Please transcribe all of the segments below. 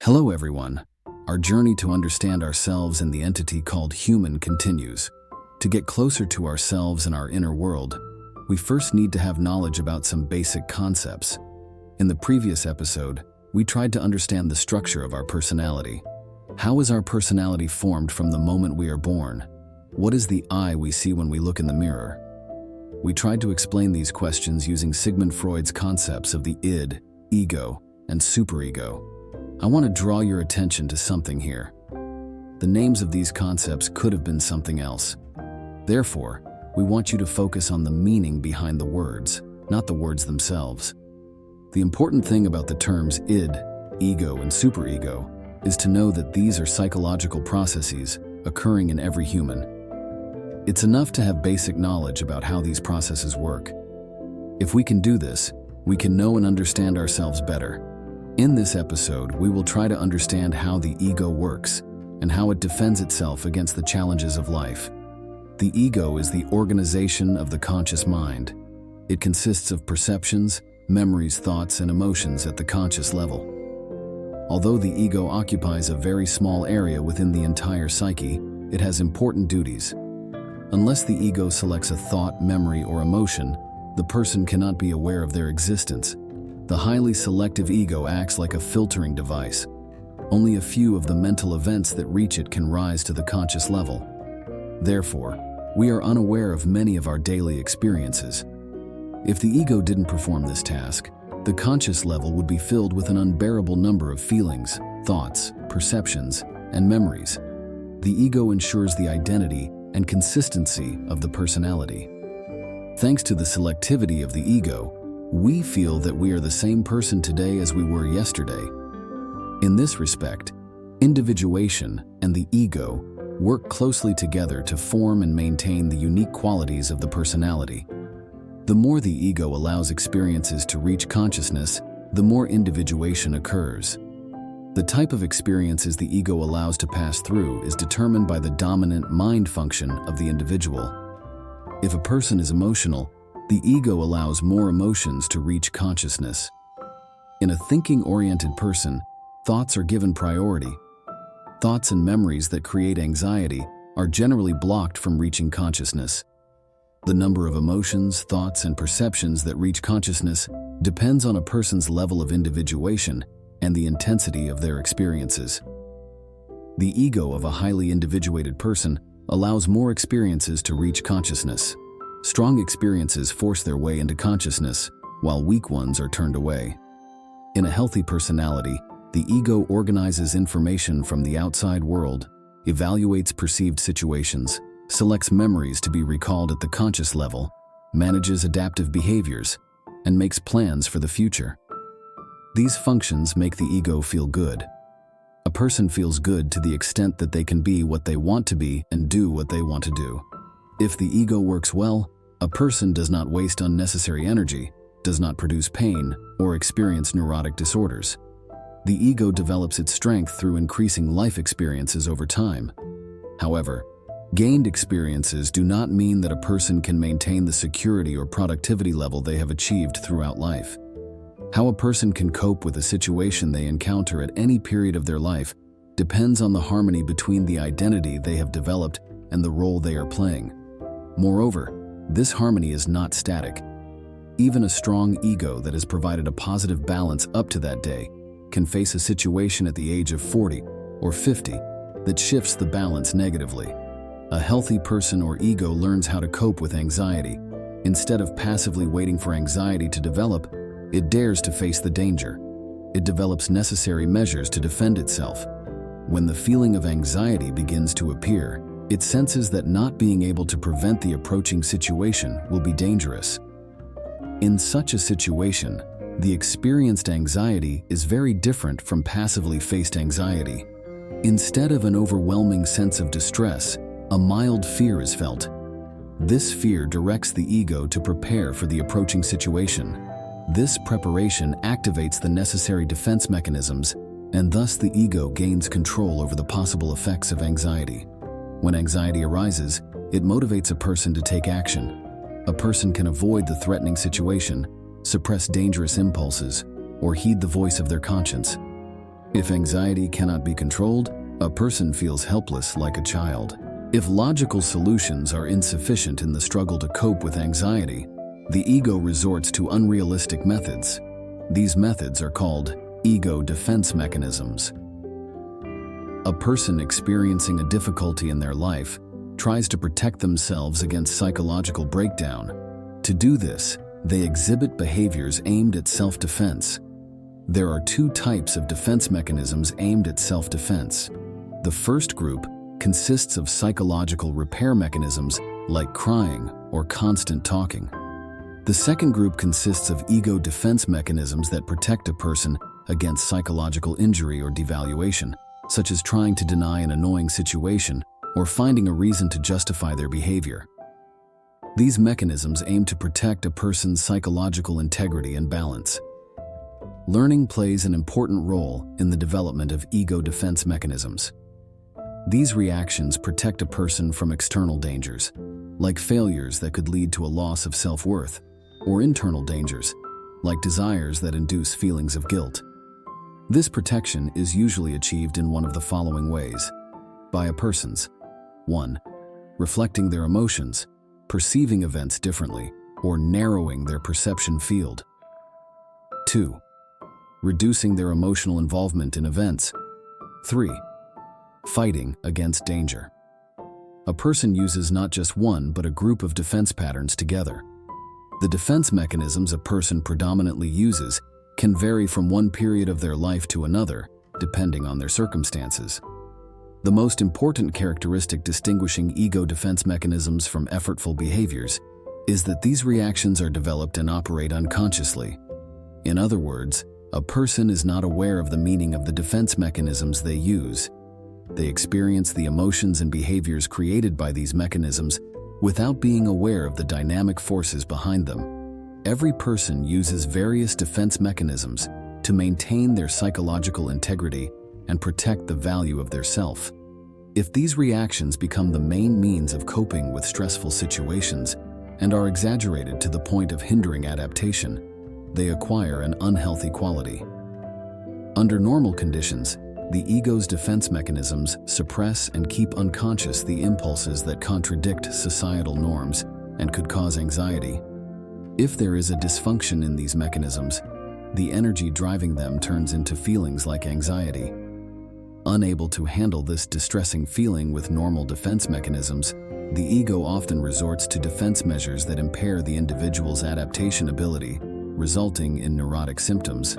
Hello everyone. Our journey to understand ourselves and the entity called human continues. To get closer to ourselves and our inner world, we first need to have knowledge about some basic concepts. In the previous episode, we tried to understand the structure of our personality. How is our personality formed from the moment we are born? What is the I we see when we look in the mirror? We tried to explain these questions using Sigmund Freud's concepts of the id, ego, and superego. I want to draw your attention to something here. The names of these concepts could have been something else. Therefore, we want you to focus on the meaning behind the words, not the words themselves. The important thing about the terms id, ego, and superego is to know that these are psychological processes occurring in every human. It's enough to have basic knowledge about how these processes work. If we can do this, we can know and understand ourselves better. In this episode, we will try to understand how the ego works and how it defends itself against the challenges of life. The ego is the organization of the conscious mind. It consists of perceptions, memories, thoughts, and emotions at the conscious level. Although the ego occupies a very small area within the entire psyche, it has important duties. Unless the ego selects a thought, memory, or emotion, the person cannot be aware of their existence. The highly selective ego acts like a filtering device. Only a few of the mental events that reach it can rise to the conscious level. Therefore, we are unaware of many of our daily experiences. If the ego didn't perform this task, the conscious level would be filled with an unbearable number of feelings, thoughts, perceptions, and memories. The ego ensures the identity and consistency of the personality. Thanks to the selectivity of the ego, we feel that we are the same person today as we were yesterday. In this respect, individuation and the ego work closely together to form and maintain the unique qualities of the personality. The more the ego allows experiences to reach consciousness, the more individuation occurs. The type of experiences the ego allows to pass through is determined by the dominant mind function of the individual. If a person is emotional, the ego allows more emotions to reach consciousness. In a thinking-oriented person, thoughts are given priority. Thoughts and memories that create anxiety are generally blocked from reaching consciousness. The number of emotions, thoughts, and perceptions that reach consciousness depends on a person's level of individuation and the intensity of their experiences. The ego of a highly individuated person allows more experiences to reach consciousness. Strong experiences force their way into consciousness, while weak ones are turned away. In a healthy personality, the ego organizes information from the outside world, evaluates perceived situations, selects memories to be recalled at the conscious level, manages adaptive behaviors, and makes plans for the future. These functions make the ego feel good. A person feels good to the extent that they can be what they want to be and do what they want to do. If the ego works well, a person does not waste unnecessary energy, does not produce pain, or experience neurotic disorders. The ego develops its strength through increasing life experiences over time. However, gained experiences do not mean that a person can maintain the security or productivity level they have achieved throughout life. How a person can cope with a situation they encounter at any period of their life depends on the harmony between the identity they have developed and the role they are playing. Moreover, this harmony is not static. Even a strong ego that has provided a positive balance up to that day can face a situation at the age of 40 or 50 that shifts the balance negatively. A healthy person or ego learns how to cope with anxiety. Instead of passively waiting for anxiety to develop, it dares to face the danger. It develops necessary measures to defend itself. When the feeling of anxiety begins to appear, it senses that not being able to prevent the approaching situation will be dangerous. In such a situation, the experienced anxiety is very different from passively faced anxiety. Instead of an overwhelming sense of distress, a mild fear is felt. This fear directs the ego to prepare for the approaching situation. This preparation activates the necessary defense mechanisms, and thus the ego gains control over the possible effects of anxiety. When anxiety arises, it motivates a person to take action. A person can avoid the threatening situation, suppress dangerous impulses, or heed the voice of their conscience. If anxiety cannot be controlled, a person feels helpless like a child. If logical solutions are insufficient in the struggle to cope with anxiety, the ego resorts to unrealistic methods. These methods are called ego defense mechanisms. A person experiencing a difficulty in their life tries to protect themselves against psychological breakdown. To do this, they exhibit behaviors aimed at self-defense. There are two types of defense mechanisms aimed at self-defense. The first group consists of psychological repair mechanisms like crying or constant talking. The second group consists of ego defense mechanisms that protect a person against psychological injury or devaluation, such as trying to deny an annoying situation or finding a reason to justify their behavior. These mechanisms aim to protect a person's psychological integrity and balance. Learning plays an important role in the development of ego defense mechanisms. These reactions protect a person from external dangers, like failures that could lead to a loss of self-worth, or internal dangers, like desires that induce feelings of guilt. This protection is usually achieved in one of the following ways: by a person's 1. Reflecting their emotions, perceiving events differently, or narrowing their perception field. 2. Reducing their emotional involvement in events. 3. Fighting against danger. A person uses not just one but a group of defense patterns together. The defense mechanisms a person predominantly uses can vary from one period of their life to another, depending on their circumstances. The most important characteristic distinguishing ego defense mechanisms from effortful behaviors is that these reactions are developed and operate unconsciously. In other words, a person is not aware of the meaning of the defense mechanisms they use. They experience the emotions and behaviors created by these mechanisms without being aware of the dynamic forces behind them. Every person uses various defense mechanisms to maintain their psychological integrity and protect the value of their self. If these reactions become the main means of coping with stressful situations and are exaggerated to the point of hindering adaptation, they acquire an unhealthy quality. Under normal conditions, the ego's defense mechanisms suppress and keep unconscious the impulses that contradict societal norms and could cause anxiety. If there is a dysfunction in these mechanisms, the energy driving them turns into feelings like anxiety. Unable to handle this distressing feeling with normal defense mechanisms, the ego often resorts to defense measures that impair the individual's adaptation ability, resulting in neurotic symptoms.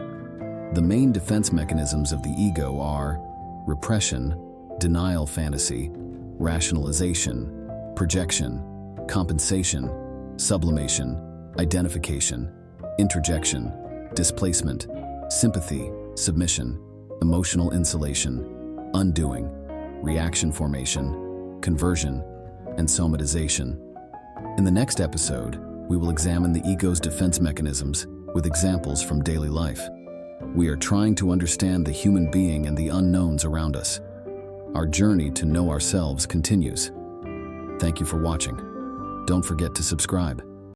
The main defense mechanisms of the ego are repression, denial fantasy, rationalization, projection, compensation, sublimation, identification, interjection, displacement, sympathy, submission, emotional insulation, undoing, reaction formation, conversion, and somatization. In the next episode, we will examine the ego's defense mechanisms with examples from daily life. We are trying to understand the human being and the unknowns around us. Our journey to know ourselves continues. Thank you for watching. Don't forget to subscribe.